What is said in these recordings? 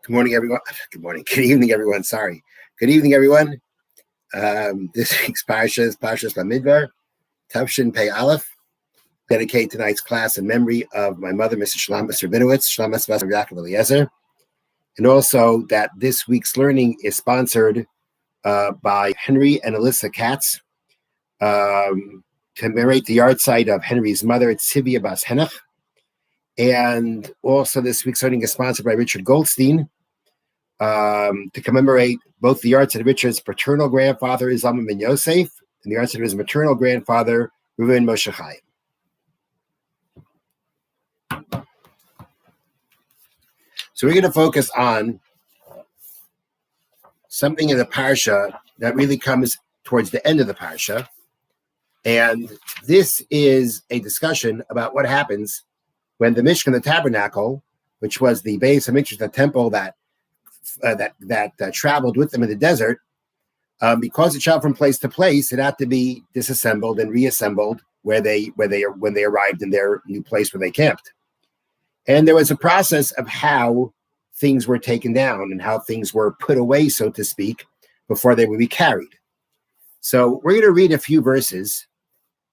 Good morning, everyone. Good morning. Good evening, everyone. Sorry. Good evening, everyone. This week's Parsha is Parsha's Bamidbar, Tavshin Pei Aleph. Dedicate tonight's class in memory of my mother, Mrs. Shlomas Rabinowitz, Shlomas Bas Yaakov Eliezer. And also that this week's learning is sponsored by Henry and Alyssa Katz. Commemorate the yard site of Henry's mother, Tzivia Bas Henach. And also this week's learning is sponsored by Richard Goldstein to commemorate both the yard site of Richard's paternal grandfather, Zalman ben Yosef, and the yard site of his maternal grandfather, Reuven Moshe Chaim. So we're going to focus on something in the Parsha that really comes towards the end of the Parsha. And this is a discussion about what happens when the Mishkan, the tabernacle, which was the base of Mikdash, the temple that traveled with them in the desert, because it traveled from place to place, it had to be disassembled and reassembled when they arrived in their new place where they camped. And there was a process of how things were taken down and how things were put away, so to speak, before they would be carried. So we're going to read a few verses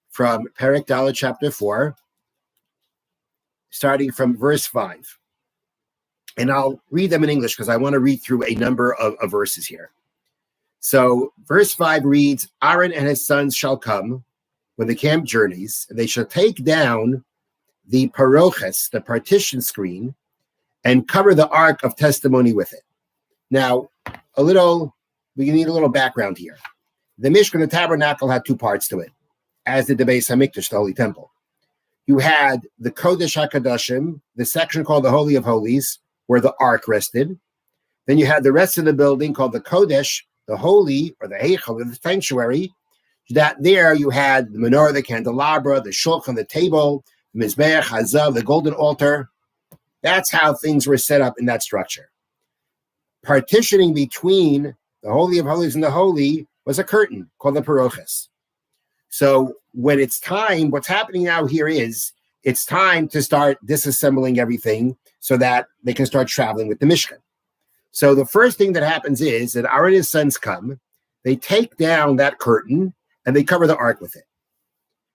from Perek Dalet, chapter 4, starting from verse 5. And I'll read them in English because I want to read through a number of verses here. So verse 5 reads, Aaron and his sons shall come when the camp journeys, and they shall take down the paroches, the partition screen, and cover the ark of testimony with it. Now, we need a little background here. The Mishkan, the tabernacle, had two parts to it, as did the Beis HaMikdash, the Holy Temple. You had the Kodesh HaKadoshim, the section called the Holy of Holies, where the ark rested. Then you had the rest of the building called the Kodesh, the Holy, or the Heichel, or the sanctuary. That there you had the menorah, the candelabra, the shulchan, the table, the mizbeach, hazav, the golden altar. That's how things were set up in that structure. Partitioning between the Holy of Holies and the Holy was a curtain called the paroches. So when it's time, what's happening now here is it's time to start disassembling everything so that they can start traveling with the Mishkan. So the first thing that happens is that Aaron and his sons come, they take down that curtain and they cover the ark with it.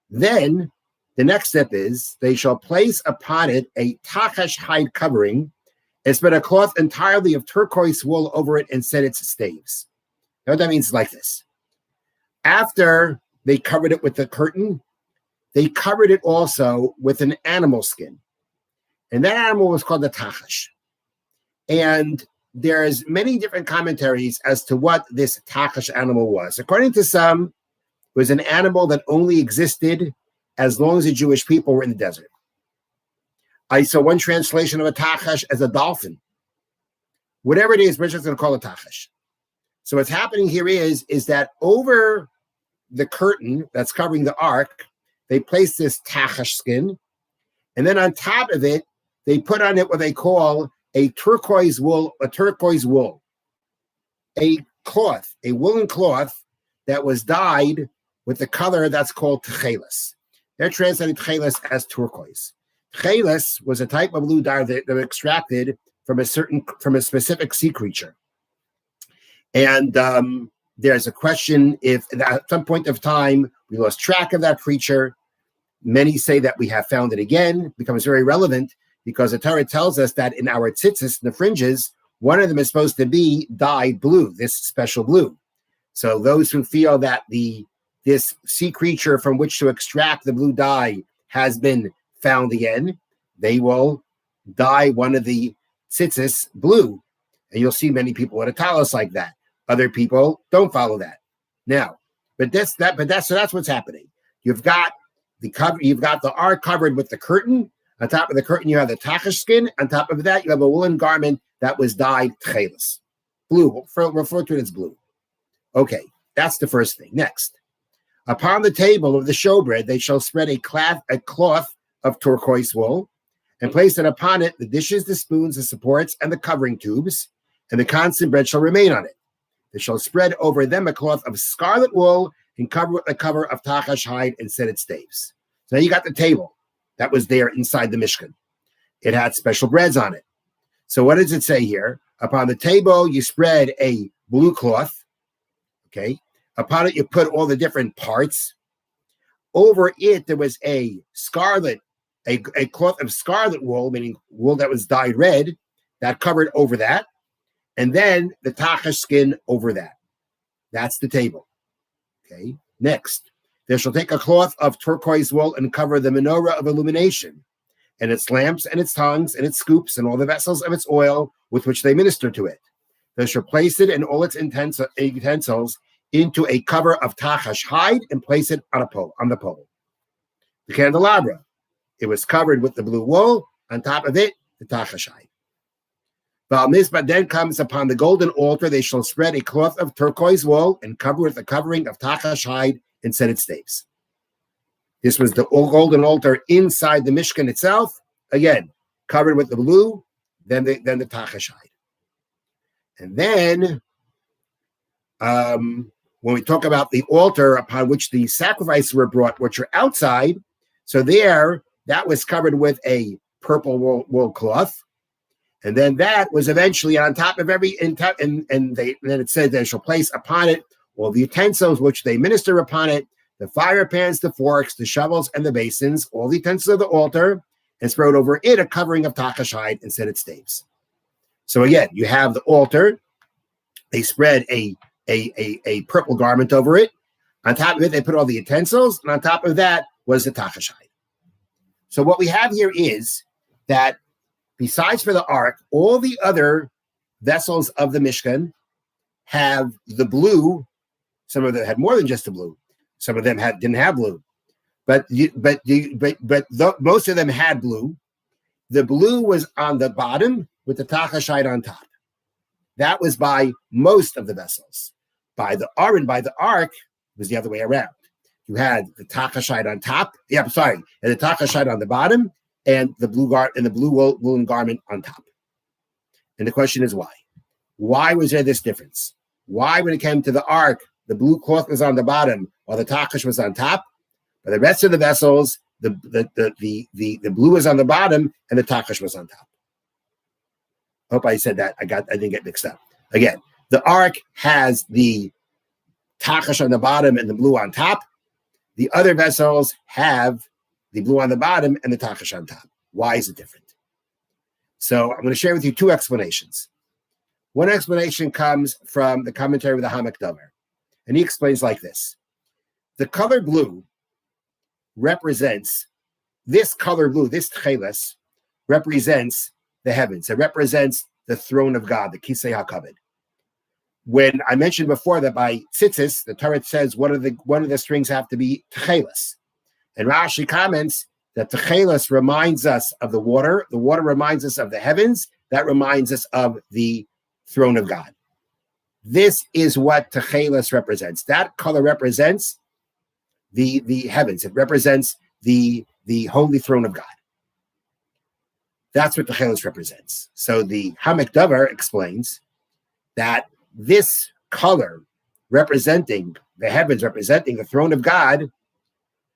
Then the next step is they shall place upon it a tachash hide covering and spread a cloth entirely of turquoise wool over it and set its staves. Now what that means is like this. After they covered it with the curtain, they covered it also with an animal skin. And that animal was called the tachash. And there's many different commentaries as to what this tachash animal was. According to some, it was an animal that only existed as long as the Jewish people were in the desert. I saw one translation of a tachash as a dolphin. Whatever it is, we're just going to call it tachash. So what's happening here is that over the curtain that's covering the ark, they place this tachash skin, and then on top of it, they put on it what they call a turquoise wool, a cloth, a woolen cloth that was dyed with the color that's called tchelis. They're translating tchelis as turquoise. Tchelis was a type of blue dye that was extracted from a specific sea creature. And there's a question if at some point of time we lost track of that creature. Many say that we have found it again. It becomes very relevant because the Torah tells us that in our tzitzis, the fringes, one of them is supposed to be dyed blue, this special blue. So those who feel that this sea creature from which to extract the blue dye has been found again, they will dye one of the tzitzis blue. And you'll see many people with a talis like that. Other people don't follow that. Now, that's what's happening. You've got the ark covered with the curtain. On top of the curtain, you have the tachash skin. On top of that, you have a woolen garment that was dyed tchelis. Blue, refer to it as blue. Okay, that's the first thing. Next, upon the table of the showbread, they shall spread a cloth of turquoise wool and place it upon it, the dishes, the spoons, the supports, and the covering tubes, and the constant bread shall remain on it. They shall spread over them a cloth of scarlet wool and cover with a cover of tachash hide and set its staves. So now you got the table that was there inside the Mishkan. It had special breads on it. So what does it say here? Upon the table, you spread a blue cloth. Okay. Upon it, you put all the different parts. Over it, there was a cloth of scarlet wool, meaning wool that was dyed red, that covered over that. And then the tachash skin over that. That's the table. Okay. Next, they shall take a cloth of turquoise wool and cover the menorah of illumination, and its lamps, and its tongues, and its scoops, and all the vessels of its oil with which they minister to it. They shall place it and all its utensils into a cover of tachash hide and place it on the pole. The candelabra, it was covered with the blue wool. On top of it, the tachash hide. Bamidbar then comes upon the golden altar. They shall spread a cloth of turquoise wool and cover with a covering of tachash hide and set its staves. This was the golden altar inside the Mishkan itself. Again, covered with the blue, then the tachash hide. And then, when we talk about the altar upon which the sacrifices were brought, which are outside, so there, that was covered with a purple wool cloth. And then that was eventually on top of then it said they shall place upon it all the utensils which they minister upon it, the fire pans, the forks, the shovels, and the basins, all the utensils of the altar, and spread over it a covering of tachash hide and set its staves. So again, you have the altar. They spread a purple garment over it. On top of it, they put all the utensils, and on top of that was the tachash hide. So what we have here is that besides for the ark, all the other vessels of the Mishkan have the blue. Some of them had more than just the blue. Some of them didn't have blue, but most of them had blue. The blue was on the bottom with the tachash hide on top. That was by most of the vessels. By the ark, it was the other way around. You had the tachash hide on top. And the tachash hide on the bottom, and the blue woolen garment on top. And the question is why? Why was there this difference? Why, when it came to the ark, the blue cloth was on the bottom while the tachash was on top? But the rest of the vessels, the blue was on the bottom and the tachash was on top. Hope I said that. I didn't get mixed up. Again, the ark has the tachash on the bottom and the blue on top. The other vessels have the blue on the bottom and the tachash on top. Why is it different? So I'm going to share with you two explanations. One explanation comes from the commentary of the Bamidbar, and he explains like this. The color blue represents, this tcheles, represents the heavens. It represents the throne of God, the Kisei HaKavod. When I mentioned before that by tzitzis, the Torah says one of the strings have to be tcheles. And Rashi comments that tcheles reminds us of the water reminds us of the heavens, that reminds us of the throne of God. This is what tcheles represents. That color represents the heavens. It represents the holy throne of God. That's what tcheles represents. So the Bamidbar explains that this color representing the heavens, representing the throne of God,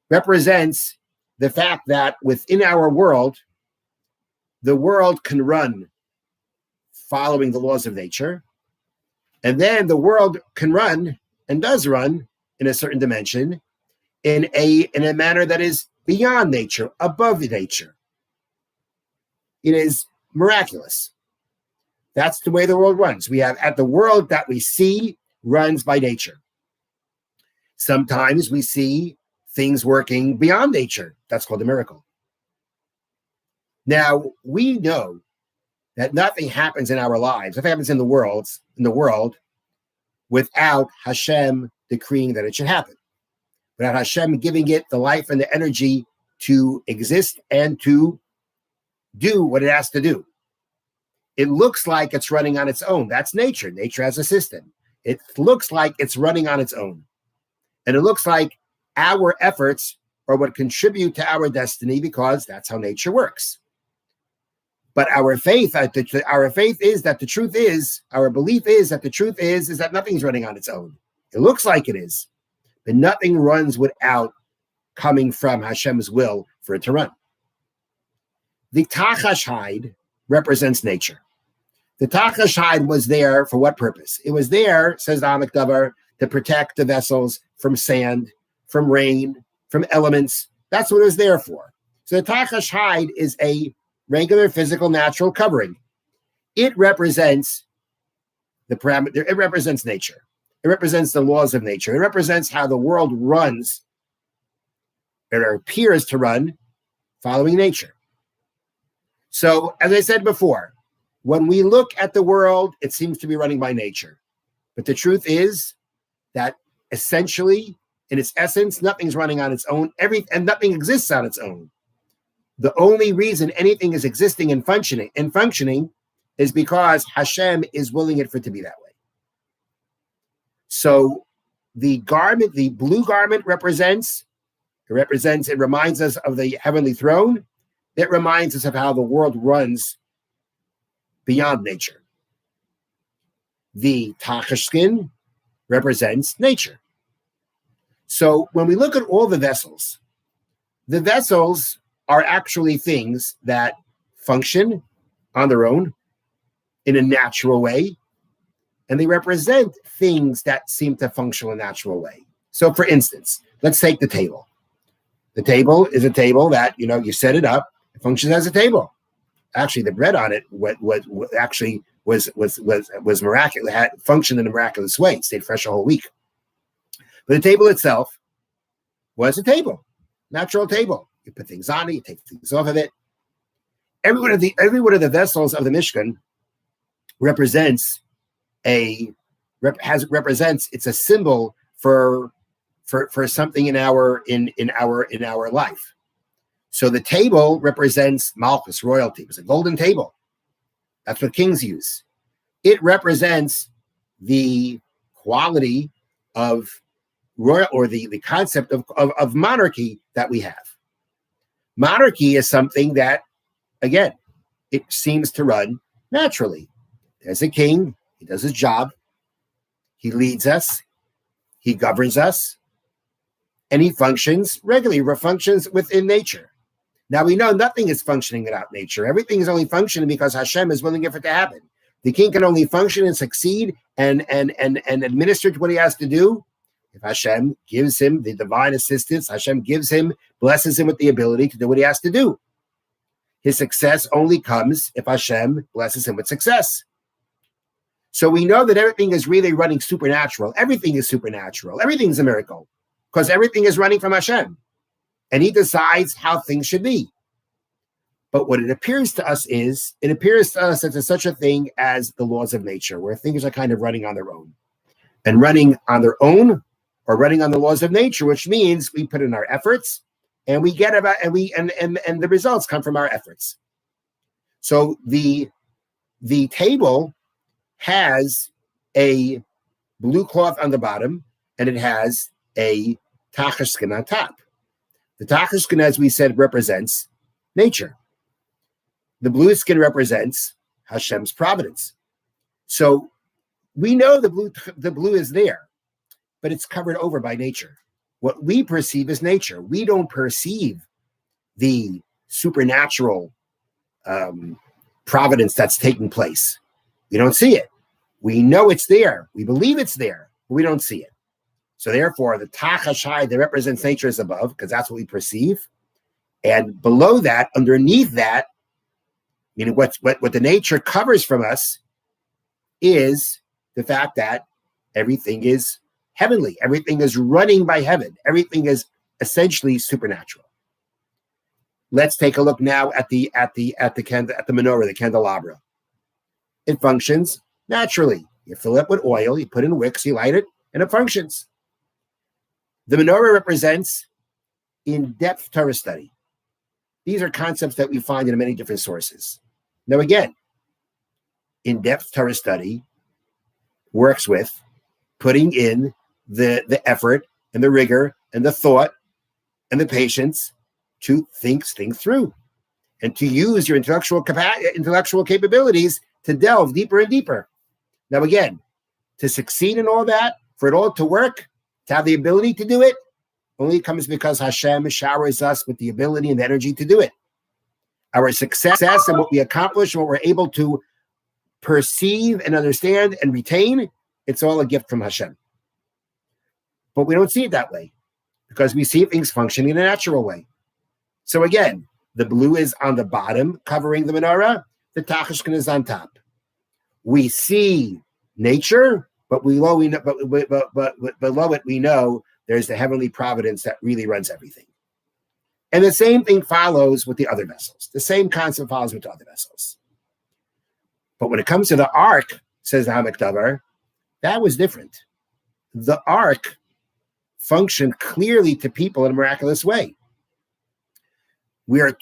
represents the fact that within our world, the world can run following the laws of nature, and then the world can run and does run in a certain dimension in a manner that is beyond nature, above nature. It is miraculous. That's the way the world runs. We have the world that we see runs by nature. Sometimes we see things working beyond nature. That's called a miracle. Now, we know that nothing happens in our lives, nothing happens in the world without Hashem decreeing that it should happen. Without Hashem giving it the life and the energy to exist and to do what it has to do. It looks like it's running on its own. That's nature. Nature has a system. It looks like it's running on its own. And it looks like our efforts are what contribute to our destiny because that's how nature works. But our faith is that the truth is, our belief is that the truth is that nothing's running on its own. It looks like it is, but nothing runs without coming from Hashem's will for it to run. The tachash hide represents nature. The Tachash hide was there for what purpose? It was there, says the Amak Davar, to protect the vessels from sand, from rain, from elements. That's what it was there for. So the Tachash hide is a regular physical natural covering. It represents the parameter. It represents nature. It represents the laws of nature. It represents how the world runs, or appears to run, following nature. So, as I said before, when we look at the world, it seems to be running by nature. But the truth is that essentially, in its essence, nothing's running on its own, and nothing exists on its own. The only reason anything is existing and functioning is because Hashem is willing it for it to be that way. So the garment, the blue garment it reminds us of the heavenly throne. It reminds us of how the world runs beyond nature. The Tachash skin represents nature. So when we look at all the vessels are actually things that function on their own in a natural way, and they represent things that seem to function in a natural way. So for instance, let's take the table. The table is a table that, you set it up, it functions as a table. Actually, the bread on it was miraculous, had functioned in a miraculous way. It stayed fresh a whole week. But the table itself was a table, natural table. You put things on it, you take things off of it. Every one of the vessels of the Mishkan represents it's a symbol for something in our life. So the table represents Malchus, royalty. It was a golden table. That's what kings use. It represents the quality of royal, or the concept of monarchy that we have. Monarchy is something that, again, it seems to run naturally. There's a king, he does his job, he leads us, he governs us, and he functions regularly, functions within nature. Now we know nothing is functioning without nature. Everything is only functioning because Hashem is willing for it to happen. The king can only function and succeed and administer to what he has to do if Hashem gives him the divine assistance. Hashem blesses him with the ability to do what he has to do. His success only comes if Hashem blesses him with success. So we know that everything is really running supernatural. Everything is supernatural. Everything's a miracle because everything is running from Hashem. And he decides how things should be. But what it appears to us that there's such a thing as the laws of nature, where things are kind of running on their own. And running on their own or running on the laws of nature, which means we put in our efforts and we get and the results come from our efforts. So the table has a blue cloth on the bottom and it has a tachash skin on top. The tachash skin, as we said, represents nature. The blue skin represents Hashem's providence. So we know the blue is there, but it's covered over by nature. What we perceive is nature. We don't perceive the supernatural providence that's taking place. We don't see it. We know it's there. We believe it's there, but we don't see it. So therefore, the Tachash hide that represents nature is above, because that's what we perceive. And below that, underneath that, meaning what the nature covers from us is the fact that everything is heavenly. Everything is running by heaven. Everything is essentially supernatural. Let's take a look now at the menorah, the candelabra. It functions naturally. You fill it with oil, you put in wicks, you light it, and it functions. The menorah represents in-depth Torah study. These are concepts that we find in many different sources. Now again, in-depth Torah study works with putting in the effort and the rigor and the thought and the patience to think things through and to use your intellectual capabilities to delve deeper and deeper. Now again, to succeed in all that, for it all to work, to have the ability to do it, only comes because Hashem showers us with the ability and the energy to do it. Our success and what we accomplish and what we're able to perceive and understand and retain, it's all a gift from Hashem. But we don't see it that way because we see things functioning in a natural way. So again, the blue is on the bottom covering the menorah, the Tachashkin is on top. We see nature, but below it we know there's the heavenly providence that really runs everything. And the same thing follows with the other vessels. The same concept follows with the other vessels. But when it comes to the ark, says the Hamikdavar, that was different. The ark functioned clearly to people in a miraculous way. Our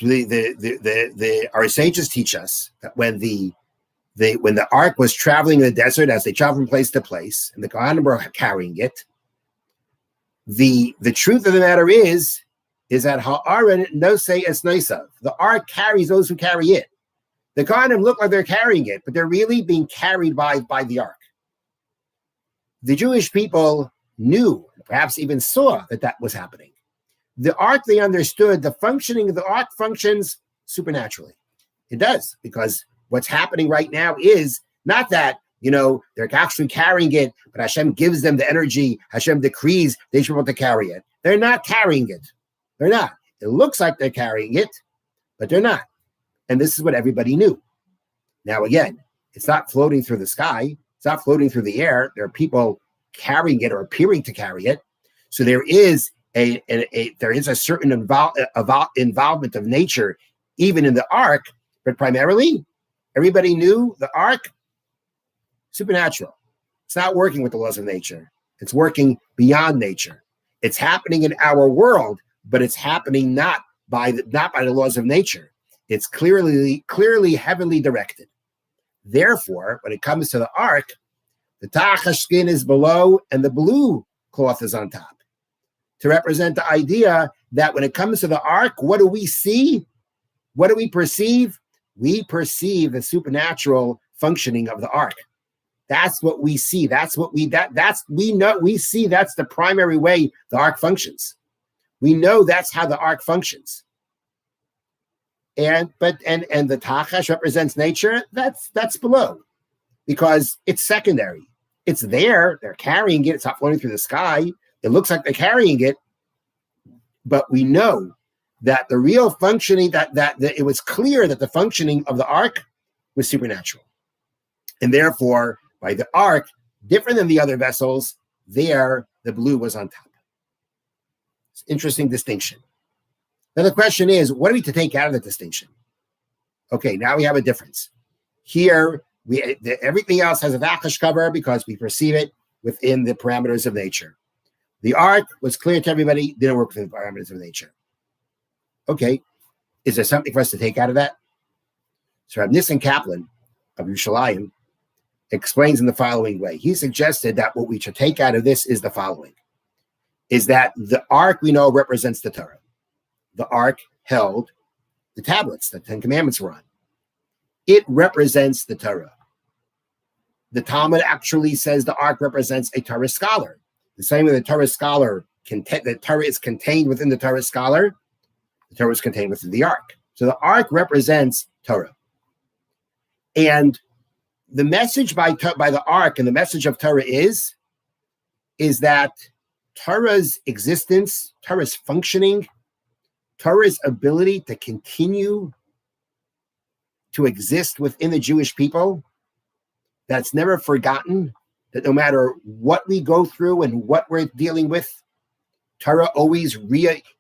sages teach us that when the ark was traveling in the desert, as they traveled from place to place, and the Kohanim were carrying it, the truth of the matter is that Ha'aron no say es noisav. The ark carries those who carry it. The Kohanim look like they're carrying it, but they're really being carried by the ark. The Jewish people knew, perhaps even saw that was happening. The ark, they understood the functioning of the ark functions supernaturally. It does, because what's happening right now is not that, they're actually carrying it, but Hashem gives them the energy. Hashem decrees they should be able to carry it. They're not carrying it. They're not. It looks like they're carrying it, but they're not. And this is what everybody knew. Now, again, it's not floating through the sky. It's not floating through the air. There are people carrying it or appearing to carry it. So there is a certain involvement of nature, even in the ark, but primarily, everybody knew the ark, supernatural. It's not working with the laws of nature. It's working beyond nature. It's happening in our world, but it's happening not by the laws of nature. It's clearly heavenly directed. Therefore, when it comes to the ark, the tachash skin is below and the blue cloth is on top, to represent the idea that when it comes to the ark, what do we see? What do we perceive? We perceive the supernatural functioning of the ark. That's what we see. That's what we know. We see that's the primary way the ark functions. We know that's how the ark functions. And the tachash represents nature. That's below, because it's secondary. It's there. They're carrying it. It's not floating through the sky. It looks like they're carrying it, but we know that the real functioning, that it was clear that the functioning of the ark was supernatural, and therefore, by the ark, different than the other vessels, there the blue was on top. It's an interesting distinction. Now the question is, what are we to take out of the distinction? Okay, now we have a difference. Here, everything else has a vachash cover because we perceive it within the parameters of nature. The ark was clear to everybody, didn't work within the parameters of nature. Okay, is there something for us to take out of that? So Rav Nissen Kaplan of Yerushalayim explains in the following way. He suggested that what we should take out of this is the following, is that the ark we know represents the Torah. The ark held the tablets that 10 Commandments were on. It represents the Torah. The Talmud actually says the ark represents a Torah scholar. The same way the Torah scholar, the Torah is contained within the Torah scholar, the Torah is contained within the ark. So the ark represents Torah. And the message by the ark and the message of Torah is that Torah's existence, Torah's functioning, Torah's ability to continue to exist within the Jewish people, that's never forgotten, that no matter what we go through and what we're dealing with, Torah always,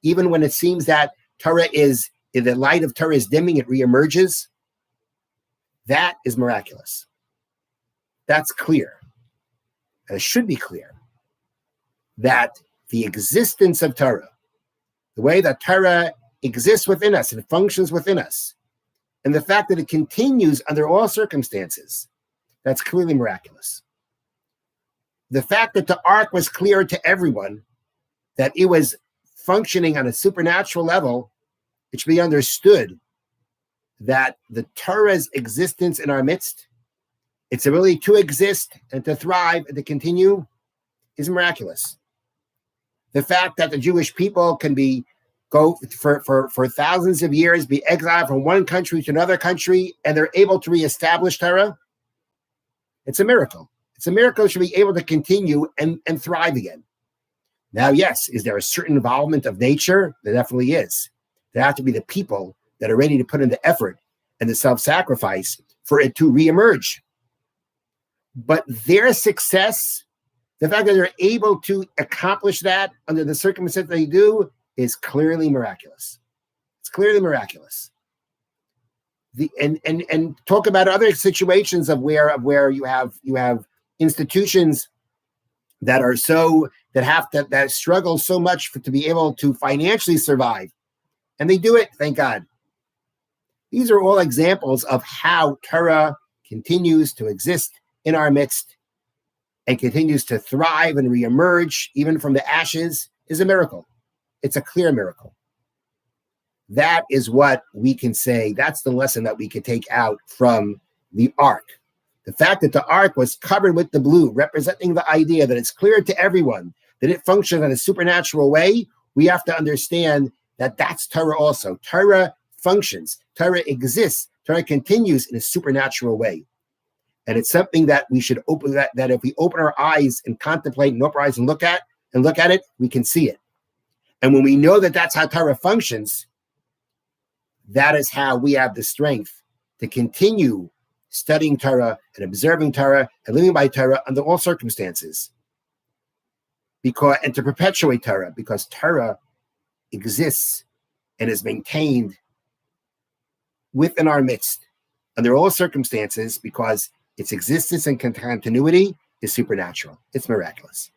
even when it seems that Torah is, in the light of Torah is dimming, it reemerges. That is miraculous. That's clear. And it should be clear that the existence of Torah, the way that Torah exists within us and functions within us, and the fact that it continues under all circumstances, that's clearly miraculous. The fact that the ark was clear to everyone, that it was functioning on a supernatural level, it should be understood that the Torah's existence in our midst, its ability to exist and to thrive and to continue, is miraculous. The fact that the Jewish people can go for thousands of years, be exiled from one country to another country, and they're able to reestablish Torah, It's a miracle. It's a miracle it should be able to continue and thrive again. Now, yes, is there a certain involvement of nature? There definitely is. There have to be the people that are ready to put in the effort and the self-sacrifice for it to reemerge. But their success, the fact that they're able to accomplish that under the circumstances they do, is clearly miraculous. It's clearly miraculous. And talk about other situations of where you have institutions that are that struggle so much to be able to financially survive, and they do it. Thank God. These are all examples of how Torah continues to exist in our midst and continues to thrive and reemerge even from the ashes is a miracle. It's a clear miracle. That is what we can say. That's the lesson that we could take out from the ark. The fact that the ark was covered with the blue, representing the idea that it's clear to everyone that it functions in a supernatural way, we have to understand that that's Torah also. Torah functions. Torah exists. Torah continues in a supernatural way. And it's something that we should open, that if we open our eyes and contemplate and open our eyes and look at it, we can see it. And when we know that that's how Torah functions, that is how we have the strength to continue studying Torah and observing Torah and living by Torah under all circumstances. And to perpetuate Torah, because Torah exists and is maintained within our midst under all circumstances, because its existence and continuity is supernatural. It's miraculous.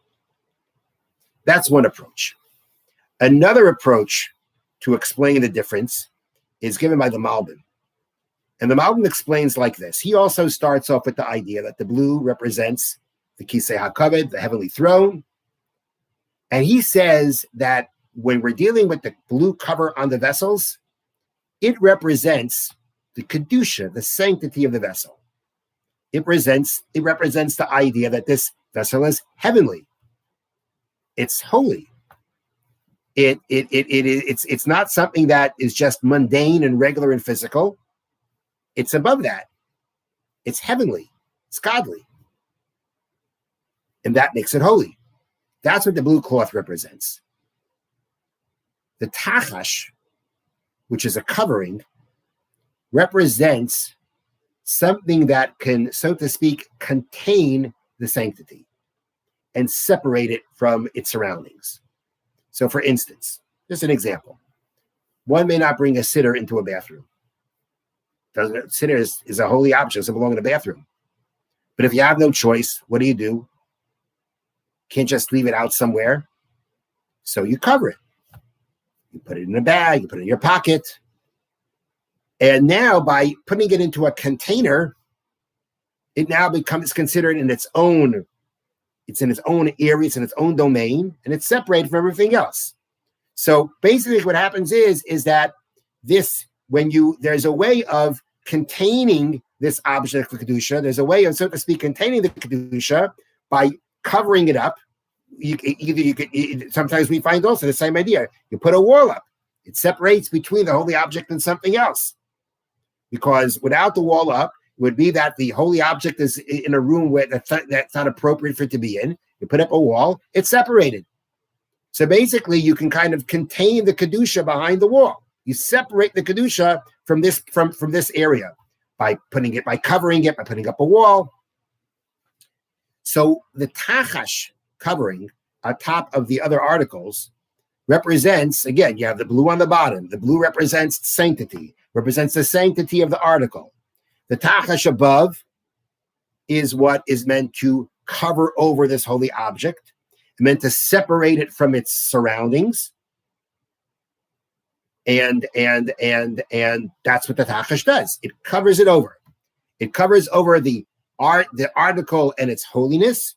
That's one approach. Another approach to explain the difference is given by the Malbim. And the Malbim explains like this. He also starts off with the idea that the blue represents the Kisei HaKavod, the heavenly throne. And he says that when we're dealing with the blue cover on the vessels, it represents the Kedusha, the sanctity of the vessel. It represents the idea that this vessel is heavenly. It's holy. It's not something that is just mundane and regular and physical. It's above that. It's heavenly. It's godly. And that makes it holy. That's what the blue cloth represents. The tachash, which is a covering, represents something that can, so to speak, contain the sanctity and separate it from its surroundings. So, for instance, just an example. One may not bring a sitter into a bathroom. Sitter is a holy object, doesn't belong in a bathroom. But if you have no choice, what do? Can't just leave it out somewhere. So you cover it. You put it in a bag, you put it in your pocket. And now by putting it into a container, it now becomes considered in its own, it's in its own area, it's in its own domain, and it's separated from everything else. So basically what happens is that there's a way of containing this object of Kedusha, there's a way of, so to speak, containing the Kedusha by covering it up. Sometimes we find also the same idea. You put a wall up. It separates between the holy object and something else. Because without the wall up, it would be that the holy object is in a room where that's not appropriate for it to be in. You put up a wall, it's separated. So basically, you can kind of contain the Kedusha behind the wall. You separate the Kedusha from this area by covering it, by putting up a wall. So the tachash covering on top of the other articles represents, again, you have the blue on the bottom. The blue represents sanctity, represents the sanctity of the article. The tachash above is what is meant to cover over this holy object, meant to separate it from its surroundings. And that's what the tachash does. It covers it over. It covers over the article and its holiness,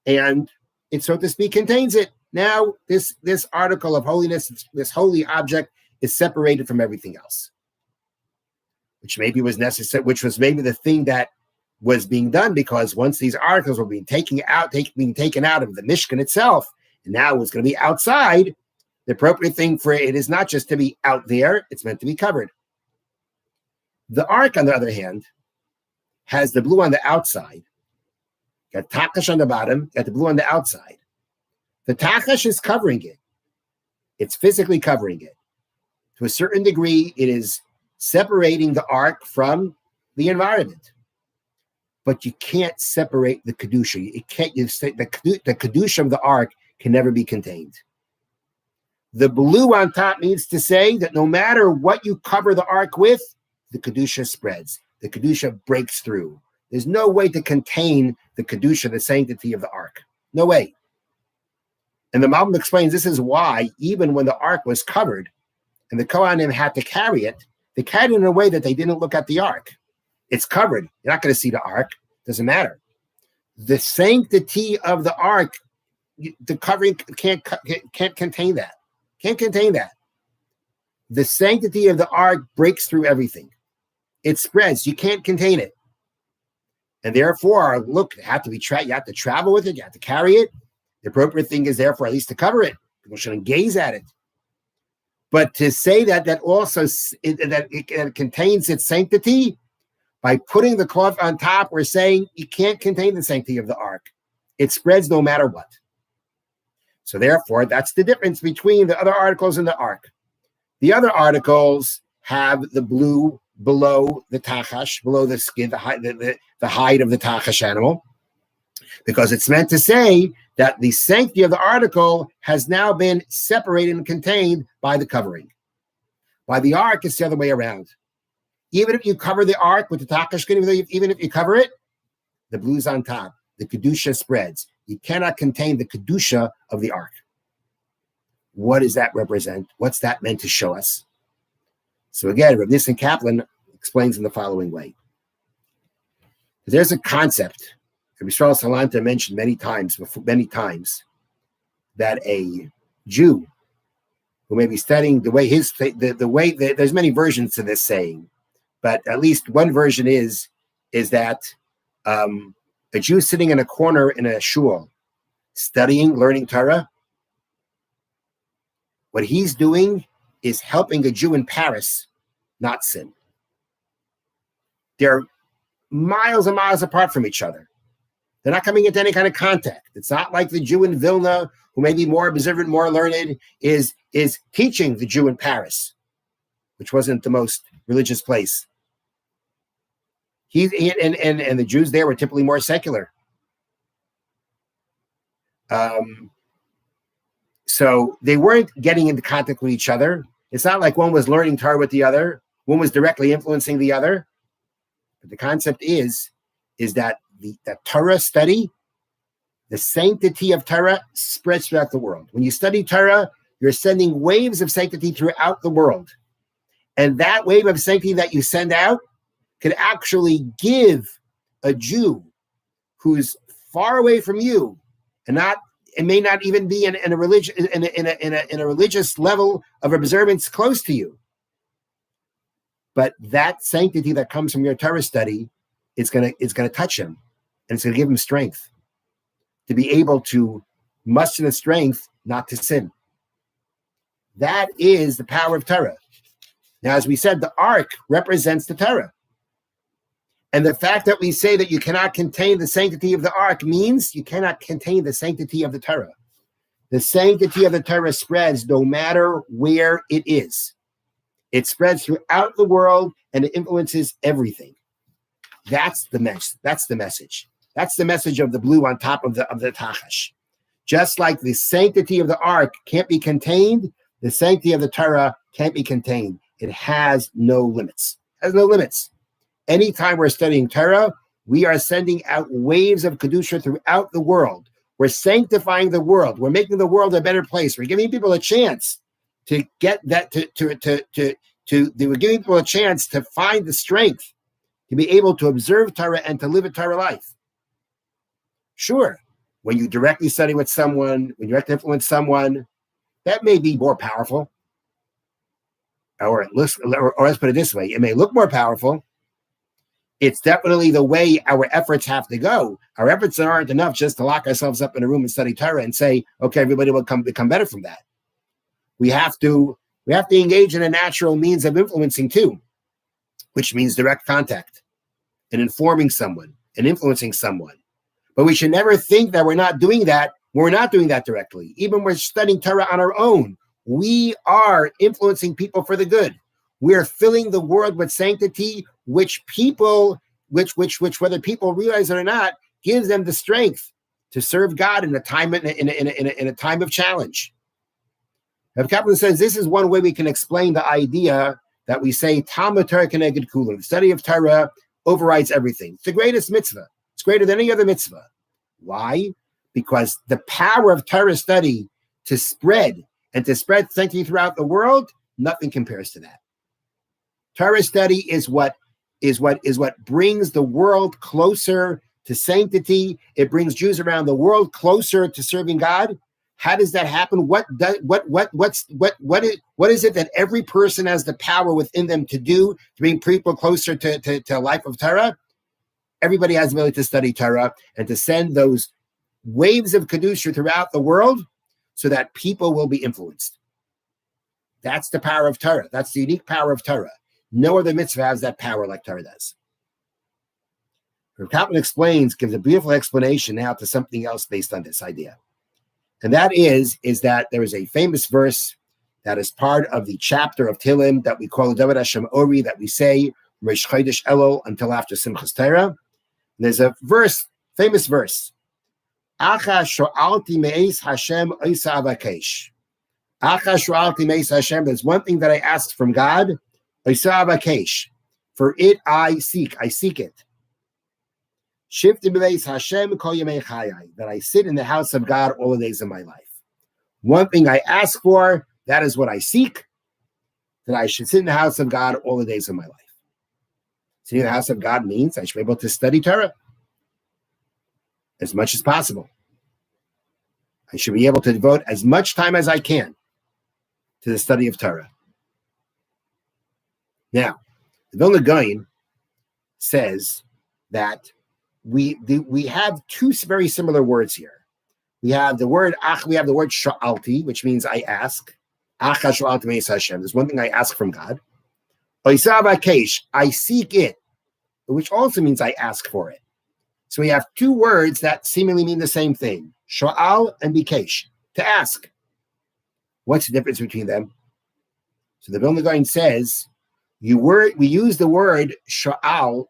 and it, so to speak, contains it. Now, this article of holiness, this holy object, is separated from everything else, which maybe was necessary, which was maybe the thing that was being done, because once these articles were being taken out of the Mishkan itself, and now it's going to be outside, the appropriate thing for it is not just to be out there, it's meant to be covered. The ark, on the other hand, has the blue on the outside, got tachash on the bottom, got the blue on the outside. The tachash is covering it. It's physically covering it. To a certain degree, it is separating the ark from the environment. But you can't separate the kedusha. It can't. The kedusha of the ark can never be contained. The blue on top means to say that no matter what you cover the ark with, the kedusha spreads. The kedusha breaks through. There's no way to contain the kedusha, the sanctity of the ark. No way. And the Malbim explains this is why even when the ark was covered and the Kohanim had to carry it, they carried it in a way that they didn't look at the ark. It's covered. You're not going to see the ark. Doesn't matter. The sanctity of the ark, the covering can't contain that. Can't contain that. The sanctity of the ark breaks through everything. It spreads. You can't contain it. And therefore, look, you have to travel with it. You have to carry it. The appropriate thing is therefore at least to cover it. People shouldn't gaze at it. But to say that it contains its sanctity, by putting the cloth on top, we're saying you can't contain the sanctity of the ark. It spreads no matter what. So therefore, that's the difference between the other articles in the ark. The other articles have the blue below the tachash, below the skin, the hide of the tachash animal, because it's meant to say that the sanctity of the article has now been separated and contained by the covering. By the ark, it's the other way around. Even if you cover the ark with the tachash skin, even if you cover it, the blue's on top. The kedusha spreads. You cannot contain the kedusha of the ark. What does that represent? What's that meant to show us? So again, Rav Nissen Kaplan explains in the following way. There's a concept that Yisrael Salanta mentioned many times, that a Jew who may be studying the way there's many versions to this saying, but at least one version is that a Jew sitting in a corner in a shul, studying, learning Torah, what he's doing is helping a Jew in Paris not sin. They're miles and miles apart from each other. They're not coming into any kind of contact. It's not like the Jew in Vilna, who may be more observant, more learned, is teaching the Jew in Paris, which wasn't the most religious place. And the Jews there were typically more secular. So they weren't getting into contact with each other. It's not like one was learning Torah with the other, one was directly influencing the other. But the concept is that the Torah study, the sanctity of Torah spreads throughout the world. When you study Torah, you're sending waves of sanctity throughout the world. And that wave of sanctity that you send out could actually give a Jew who's far away from you and may not even be in a religious level of observance close to you. But that sanctity that comes from your Torah study is going to touch him, and it's going to give him strength to be able to muster the strength not to sin. That is the power of Torah. Now, as we said, the ark represents the Torah. And the fact that we say that you cannot contain the sanctity of the ark means you cannot contain the sanctity of the Torah. The sanctity of the Torah spreads no matter where it is. It spreads throughout the world and it influences everything. That's the message. That's the message. That's the message of the blue on top of the tachash. Just like the sanctity of the ark can't be contained, the sanctity of the Torah can't be contained. It has no limits. It has no limits. Anytime we're studying Torah, we are sending out waves of Kedusha throughout the world. We're sanctifying the world. We're making the world a better place. We're giving people a chance to get that, we're giving people a chance to find the strength to be able to observe Torah and to live a Torah life. Sure, when you directly study with someone, when you directly influence someone, that may be more powerful. Or let's put it this way, it may look more powerful. It's definitely the way our efforts have to go. Our efforts aren't enough just to lock ourselves up in a room and study Torah and say, okay, everybody will become better from that. We have to engage in a natural means of influencing too, which means direct contact and informing someone and influencing someone. But we should never think that we're not doing that. We're not doing that directly. Even when we're studying Torah on our own, we are influencing people for the good. We're filling the world with sanctity, which whether people realize it or not, gives them the strength to serve God in a time of challenge. Rav Kaplan says this is one way we can explain the idea that we say Talmud Torah keneged kulam. The study of Torah overrides everything. It's the greatest mitzvah. It's greater than any other mitzvah. Why? Because the power of Torah study to spread sanctity throughout the world, nothing compares to that. Torah study is what brings the world closer to sanctity. It brings Jews around the world closer to serving God. How does that happen? What is it that every person has the power within them to do to bring people closer to a life of Torah? Everybody has the ability to study Torah and to send those waves of Kedusha throughout the world so that people will be influenced. That's the power of Torah. That's the unique power of Torah. No other mitzvah has that power like Torah does. Rav Kaplan gives a beautiful explanation now to something else based on this idea. And that is that there is a famous verse that is part of the chapter of Tehillim that we call David Hashem Ori, that we say Rosh Chodesh Elul until after Simchas Torah. There's a famous verse. Acha sho'alti me'es Hashem oisa avakesh. Acha sho'alti me'es Hashem. There's one thing that I asked from God. Oisa avakesh. For it I seek it. Shifti be'es Hashem kol yemei chayai. That I sit in the house of God all the days of my life. One thing I ask for, that is what I seek. That I should sit in the house of God all the days of my life. Sitting in the house of God means I should be able to study Torah as much as possible. I should be able to devote as much time as I can to the study of Torah. Now, the Vilna Gaon says that we have two very similar words here. We have the word sha'alti, which means I ask. Acha sha'alti me'es Hashem. There's one thing I ask from God. Oisa avakesh, I seek it, which also means I ask for it. So we have two words that seemingly mean the same thing. Sha'al and bikesh, to ask. What's the difference between them? So the Vilna Gaon says, we use the word sha'al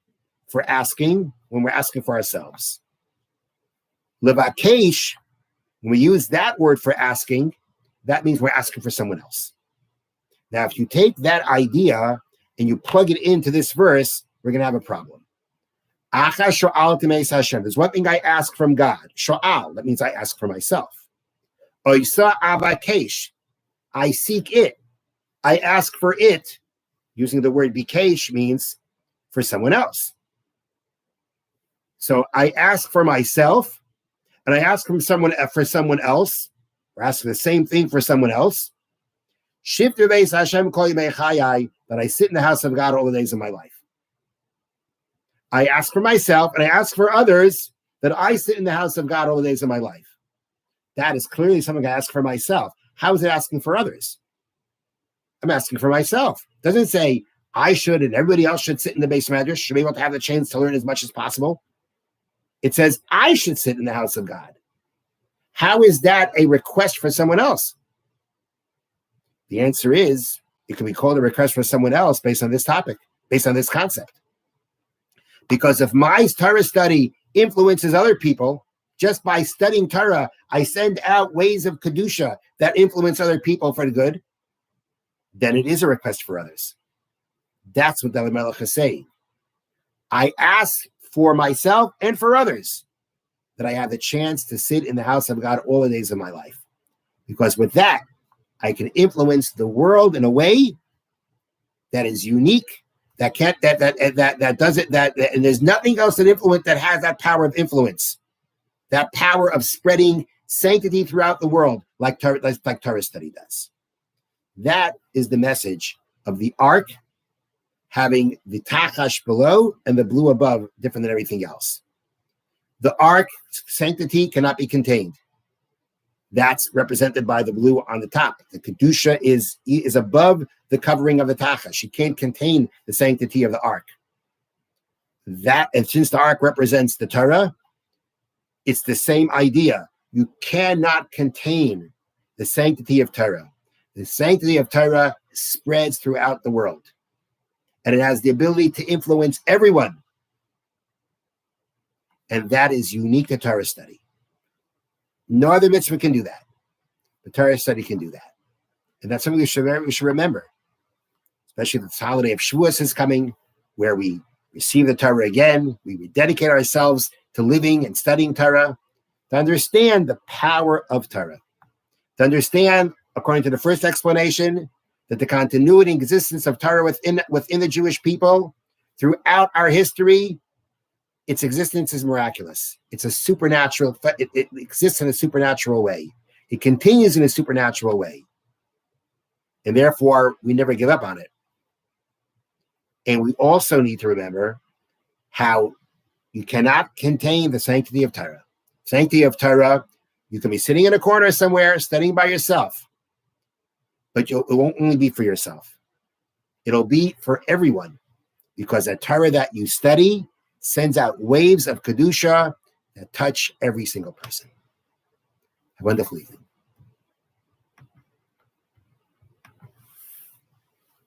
for asking when we're asking for ourselves. Levakesh, when we use that word for asking, that means we're asking for someone else. Now, if you take that idea and you plug it into this verse, we're going to have a problem. Acha sho'al me'es Hashem. There's one thing I ask from God. Sho'al, that means I ask for myself. Oisa avakesh, I seek it. I ask for it. Using the word bikesh means for someone else. So I ask for myself, and I ask for someone else. We're asking the same thing for someone else. Shift be'es Hashem kol yemei chayai, that I sit in the house of God all the days of my life. I ask for myself, and I ask for others that I sit in the house of God all the days of my life. That is clearly something I ask for myself. How is it asking for others? I'm asking for myself. It doesn't say I should and everybody else should sit in the base madrash, should be able to have the chance to learn as much as possible. It says I should sit in the house of God. How is that a request for someone else? The answer is it can be called a request for someone else based on this topic, based on this concept. Because if my Torah study influences other people, just by studying Torah, I send out ways of Kedusha that influence other people for the good, then it is a request for others. That's what David Melech is saying. I ask for myself and for others that I have the chance to sit in the house of God all the days of my life. Because with that, I can influence the world in a way that is unique, and there's nothing else that has that power of influence, that power of spreading sanctity throughout the world, like Torah study does. That is the message of the ark, having the tachash below and the blue above, different than everything else. The ark sanctity cannot be contained. That's represented by the blue on the top. The Kedusha is above the covering of the Tachash. She can't contain the sanctity of the ark. And since the ark represents the Torah, It's the same idea. You cannot contain the sanctity of Torah. The sanctity of Torah spreads throughout the world, and it has the ability to influence everyone. And that is unique to Torah study. No other mitzvah can do that. The Torah study can do that. And that's something we should remember, especially this holiday of Shavuos is coming, where we receive the Torah again. We rededicate ourselves to living and studying Torah, to understand the power of Torah, to understand, according to the first explanation, that the continuity and existence of Torah within the Jewish people throughout our history, its existence is miraculous. It's a supernatural, it exists in a supernatural way. It continues in a supernatural way. And therefore, we never give up on it. And we also need to remember how you cannot contain the sanctity of Torah. Sanctity of Torah, you can be sitting in a corner somewhere studying by yourself, but it won't only be for yourself. It'll be for everyone, because that Torah that you study sends out waves of Kedusha that touch every single person. Have a wonderful evening.